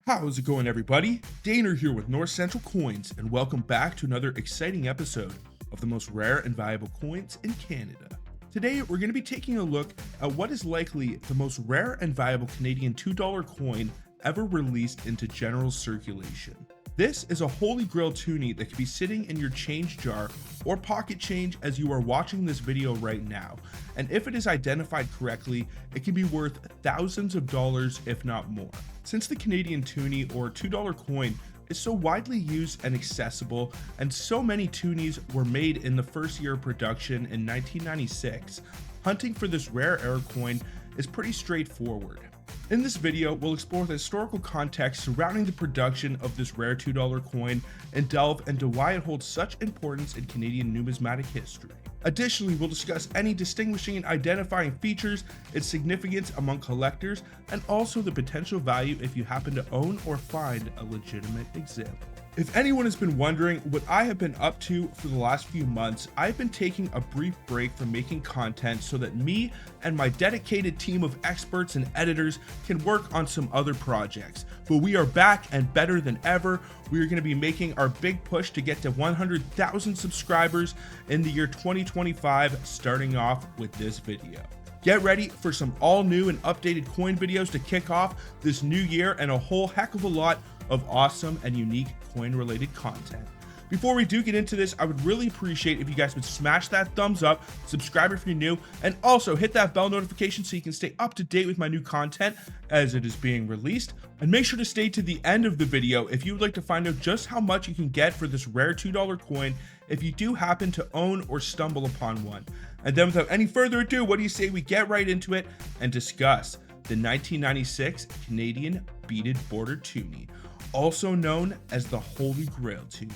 How's it going, everybody? Daner here with North Central Coins, and welcome back to another exciting episode of the most rare and valuable coins in Canada. Today, we're going to be taking a look at what is likely the most rare and valuable Canadian $2 coin ever released into general circulation. This is a Holy Grail Toonie that can be sitting in your change jar or pocket change as you are watching this video right now. And if it is identified correctly, it can be worth thousands of dollars, if not more. Since the Canadian Toonie or $2 coin is so widely used and accessible, and so many Toonies were made in the first year of production in 1996, hunting for this rare era coin is pretty straightforward. In this video, we'll explore the historical context surrounding the production of this rare $2 coin and delve into why it holds such importance in Canadian numismatic history. Additionally, we'll discuss any distinguishing and identifying features, its significance among collectors, and also the potential value if you happen to own or find a legitimate example. If anyone has been wondering what I have been up to for the last few months, I've been taking a brief break from making content so that me and my dedicated team of experts and editors can work on some other projects. But we are back and better than ever. We are going to be making our big push to get to 100,000 subscribers in the year 2025, starting off with this video. Get ready for some all new and updated coin videos to kick off this new year, and a whole heck of a lot of awesome and unique coin related content. Before we do get into this, I would really appreciate if you guys would smash that thumbs up, subscribe if you're new, and also hit that bell notification so you can stay up to date with my new content as it is being released. And make sure to stay to the end of the video if you would like to find out just how much you can get for this rare $2 coin if you do happen to own or stumble upon one. And then without any further ado, what do you say we get right into it and discuss the 1996 Canadian beaded border Toonie, also known as the Holy Grail Toonie.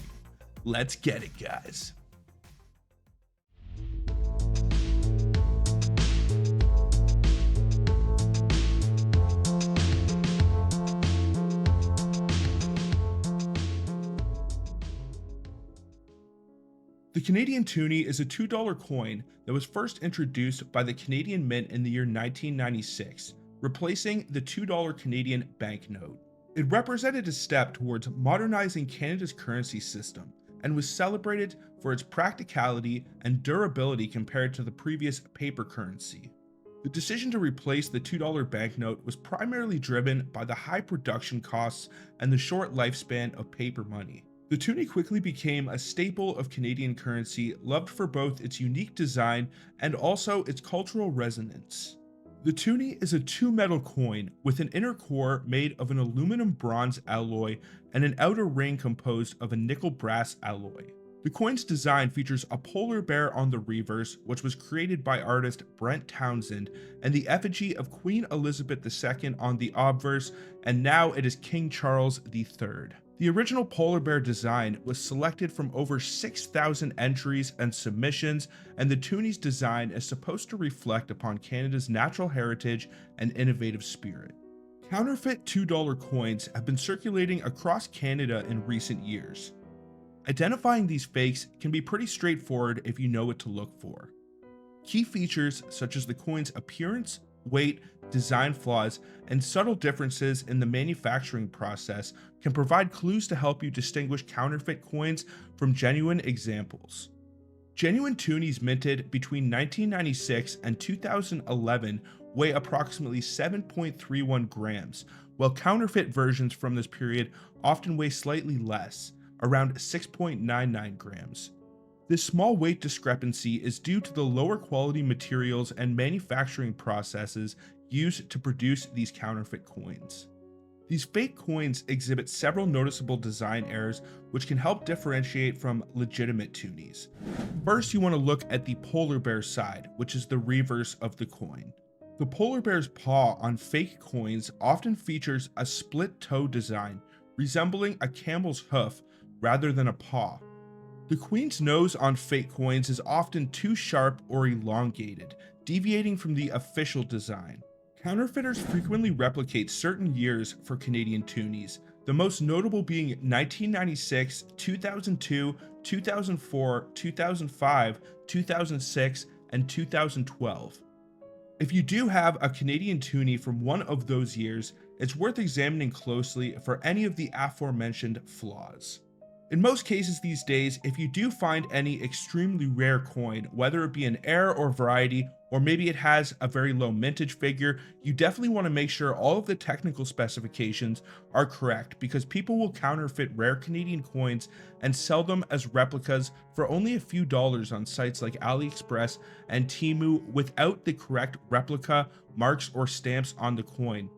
Let's get it, guys. The Canadian Toonie is a $2 coin that was first introduced by the Canadian Mint in the year 1996, replacing the $2 Canadian banknote. It represented a step towards modernizing Canada's currency system and was celebrated for its practicality and durability compared to the previous paper currency. The decision to replace the $2 banknote was primarily driven by the high production costs and the short lifespan of paper money. The Toonie quickly became a staple of Canadian currency, loved for both its unique design and also its cultural resonance. The Toonie is a two-metal coin with an inner core made of an aluminum bronze alloy and an outer ring composed of a nickel brass alloy. The coin's design features a polar bear on the reverse, which was created by artist Brent Townsend, and the effigy of Queen Elizabeth II on the obverse, and now it is King Charles III. The original polar bear design was selected from over 6,000 entries and submissions, and the Toonie's design is supposed to reflect upon Canada's natural heritage and innovative spirit. Counterfeit $2 coins have been circulating across Canada in recent years. Identifying these fakes can be pretty straightforward if you know what to look for. Key features such as the coin's appearance, weight, design flaws, and subtle differences in the manufacturing process can provide clues to help you distinguish counterfeit coins from genuine examples. Genuine Toonies minted between 1996 and 2011 weigh approximately 7.31 grams, while counterfeit versions from this period often weigh slightly less, around 6.99 grams. This small weight discrepancy is due to the lower quality materials and manufacturing processes used to produce these counterfeit coins. These fake coins exhibit several noticeable design errors which can help differentiate from legitimate Toonies. First, you want to look at the polar bear side, which is the reverse of the coin. The polar bear's paw on fake coins often features a split toe design, resembling a camel's hoof rather than a paw. The queen's nose on fake coins is often too sharp or elongated, deviating from the official design. Counterfeiters frequently replicate certain years for Canadian Toonies, the most notable being 1996, 2002, 2004, 2005, 2006, and 2012. If you do have a Canadian Toonie from one of those years, it's worth examining closely for any of the aforementioned flaws. In most cases these days, if you do find any extremely rare coin, whether it be an rare or variety, or maybe it has a very low mintage figure, you definitely want to make sure all of the technical specifications are correct, because people will counterfeit rare Canadian coins and sell them as replicas for only a few dollars on sites like AliExpress and Temu without the correct replica marks or stamps on the coin.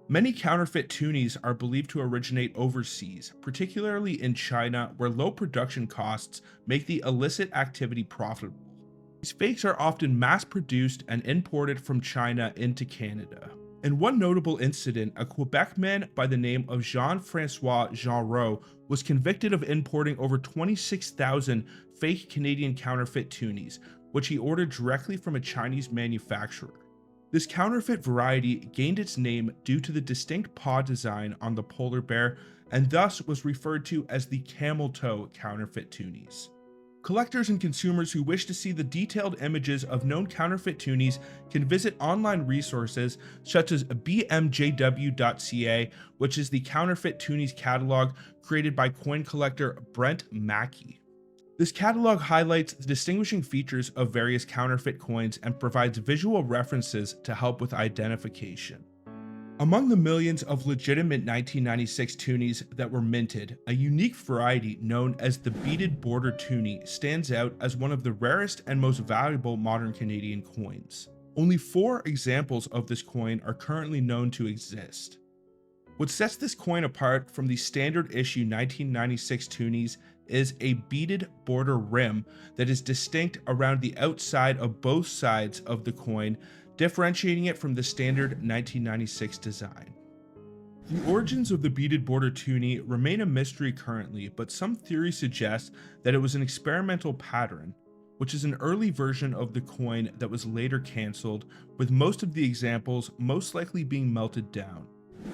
Many counterfeit Toonies are believed to originate overseas, particularly in China, where low production costs make the illicit activity profitable. These fakes are often mass-produced and imported from China into Canada. In one notable incident, a Quebec man by the name of Jean-François Genreau was convicted of importing over 26,000 fake Canadian counterfeit Toonies, which he ordered directly from a Chinese manufacturer. This counterfeit variety gained its name due to the distinct paw design on the polar bear, and thus was referred to as the camel toe counterfeit Toonies. Collectors and consumers who wish to see the detailed images of known counterfeit Toonies can visit online resources such as bmjw.ca, which is the counterfeit Toonies catalog created by coin collector Brent Mackey. This catalog highlights the distinguishing features of various counterfeit coins and provides visual references to help with identification. Among the millions of legitimate 1996 Toonies that were minted, a unique variety known as the beaded border Toonie stands out as one of the rarest and most valuable modern Canadian coins. Only 4 examples of this coin are currently known to exist. What sets this coin apart from the standard issue 1996 Toonies is a beaded border rim that is distinct around the outside of both sides of the coin, differentiating it from the standard 1996 design. The origins of the beaded border Toonie remain a mystery currently, but some theories suggest that it was an experimental pattern, which is an early version of the coin that was later cancelled, with most of the examples most likely being melted down.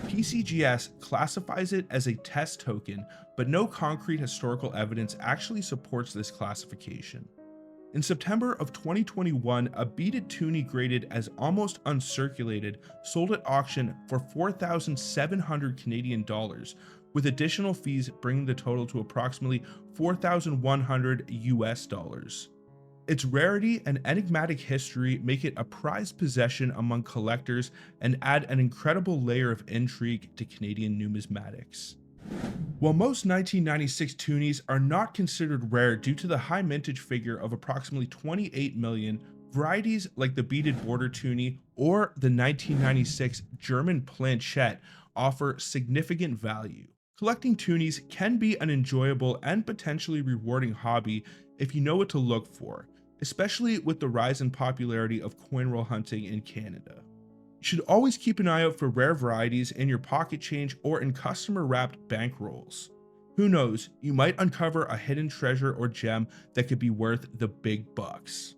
PCGS classifies it as a test token, but no concrete historical evidence actually supports this classification. In September of 2021, a beaded Toonie graded as almost uncirculated sold at auction for 4,700 Canadian dollars, with additional fees bringing the total to approximately 4,100 US dollars. Its rarity and enigmatic history make it a prized possession among collectors and add an incredible layer of intrigue to Canadian numismatics. While most 1996 Toonies are not considered rare due to the high mintage figure of approximately 28 million, varieties like the beaded border Toonie or the 1996 German planchette offer significant value. Collecting Toonies can be an enjoyable and potentially rewarding hobby if you know what to look for, especially with the rise in popularity of coin roll hunting in Canada. You should always keep an eye out for rare varieties in your pocket change or in customer wrapped bankrolls. Who knows, you might uncover a hidden treasure or gem that could be worth the big bucks.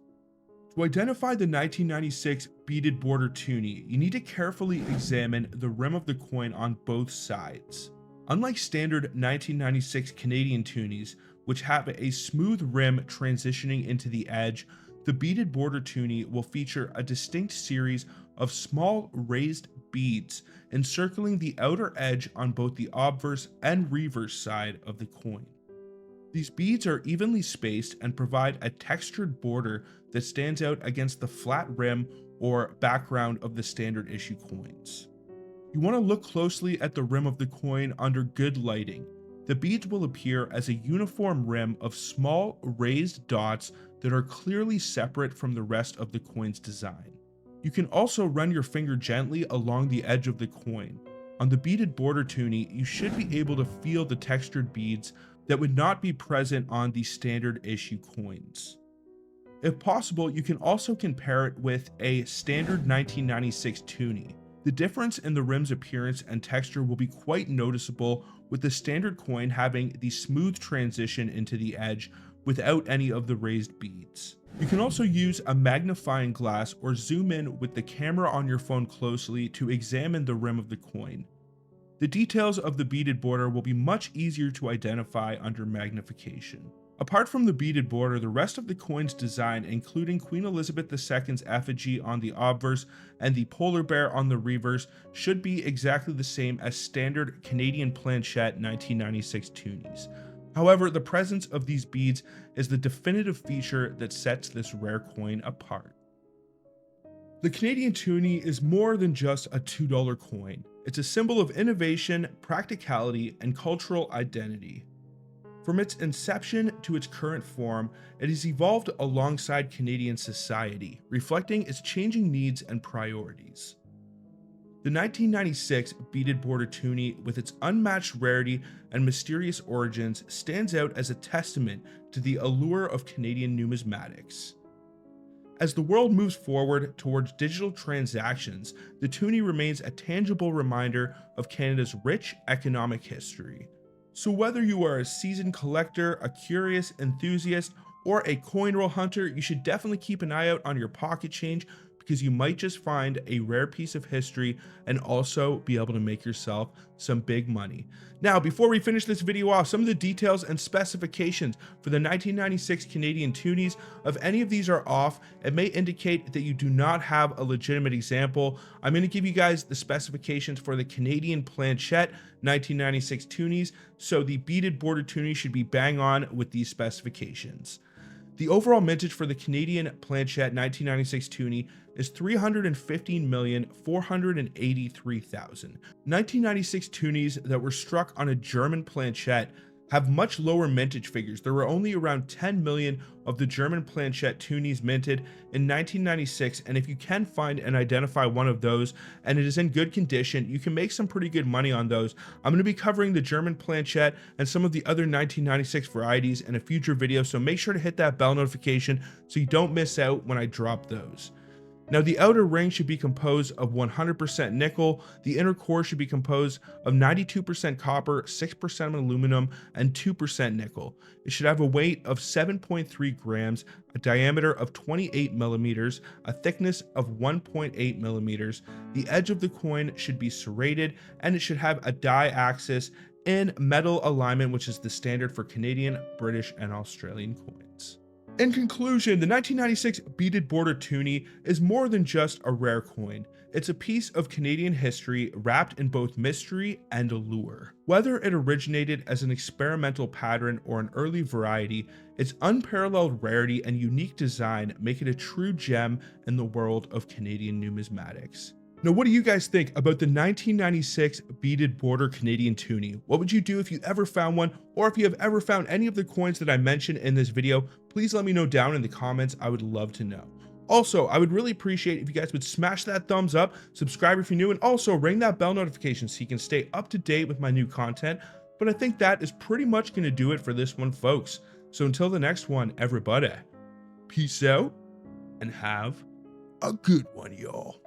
To identify the 1996 beaded border Toonie, you need to carefully examine the rim of the coin on both sides. Unlike standard 1996 Canadian Toonies, which have a smooth rim transitioning into the edge, the beaded border Toonie will feature a distinct series of small raised beads encircling the outer edge on both the obverse and reverse side of the coin. These beads are evenly spaced and provide a textured border that stands out against the flat rim or background of the standard issue coins. You want to look closely at the rim of the coin under good lighting. The beads will appear as a uniform rim of small raised dots that are clearly separate from the rest of the coin's design. You can also run your finger gently along the edge of the coin. On the beaded border Toonie, you should be able to feel the textured beads that would not be present on the standard issue coins. If possible, you can also compare it with a standard 1996 Toonie. The difference in the rim's appearance and texture will be quite noticeable, with the standard coin having the smooth transition into the edge without any of the raised beads. You can also use a magnifying glass or zoom in with the camera on your phone closely to examine the rim of the coin. The details of the beaded border will be much easier to identify under magnification. Apart from the beaded border, the rest of the coin's design, including Queen Elizabeth II's effigy on the obverse and the polar bear on the reverse, should be exactly the same as standard Canadian planchette 1996 Toonies. However, the presence of these beads is the definitive feature that sets this rare coin apart. The Canadian Toonie is more than just a $2 coin. It's a symbol of innovation, practicality, and cultural identity. From its inception to its current form, it has evolved alongside Canadian society, reflecting its changing needs and priorities. The 1996 beaded border Toonie, with its unmatched rarity and mysterious origins, stands out as a testament to the allure of Canadian numismatics. As the world moves forward towards digital transactions, the Toonie remains a tangible reminder of Canada's rich economic history. So whether you are a seasoned collector, a curious enthusiast, or a coin roll hunter, you should definitely keep an eye out on your pocket change, because you might just find a rare piece of history and also be able to make yourself some big money. Now, before we finish this video off, some of the details and specifications for the 1996 Canadian Toonies. If any of these are off, it may indicate that you do not have a legitimate example. I'm going to give you guys the specifications for the Canadian planchette 1996 Toonies, so the beaded border Toonie should be bang on with these specifications. The overall mintage for the Canadian planchette 1996 Toonie is 315,483,000. 1996 Toonies that were struck on a German planchette have much lower mintage figures. There were only around 10 million of the German planchette Toonies minted in 1996, and if you can find and identify one of those and it is in good condition, you can make some pretty good money on those. I'm going to be covering the German planchette and some of the other 1996 varieties in a future video, so make sure to hit that bell notification so you don't miss out when I drop those. Now, the outer ring should be composed of 100% nickel. The inner core should be composed of 92% copper, 6% aluminum, and 2% nickel. It should have a weight of 7.3 grams, a diameter of 28 millimeters, a thickness of 1.8 millimeters. The edge of the coin should be serrated, and it should have a die axis in metal alignment, which is the standard for Canadian, British, and Australian coins. In conclusion, the 1996 beaded border Toonie is more than just a rare coin. It's a piece of Canadian history wrapped in both mystery and allure. Whether it originated as an experimental pattern or an early variety, its unparalleled rarity and unique design make it a true gem in the world of Canadian numismatics. Now, what do you guys think about the 1996 beaded border Canadian Toonie? What would you do if you ever found one, or if you have ever found any of the coins that I mentioned in this video? Please let me know down in the comments. I would love to know. Also, I would really appreciate if you guys would smash that thumbs up, subscribe if you're new, and also ring that bell notification so you can stay up to date with my new content. But I think that is pretty much going to do it for this one, folks. So until the next one, everybody, peace out and have a good one, y'all.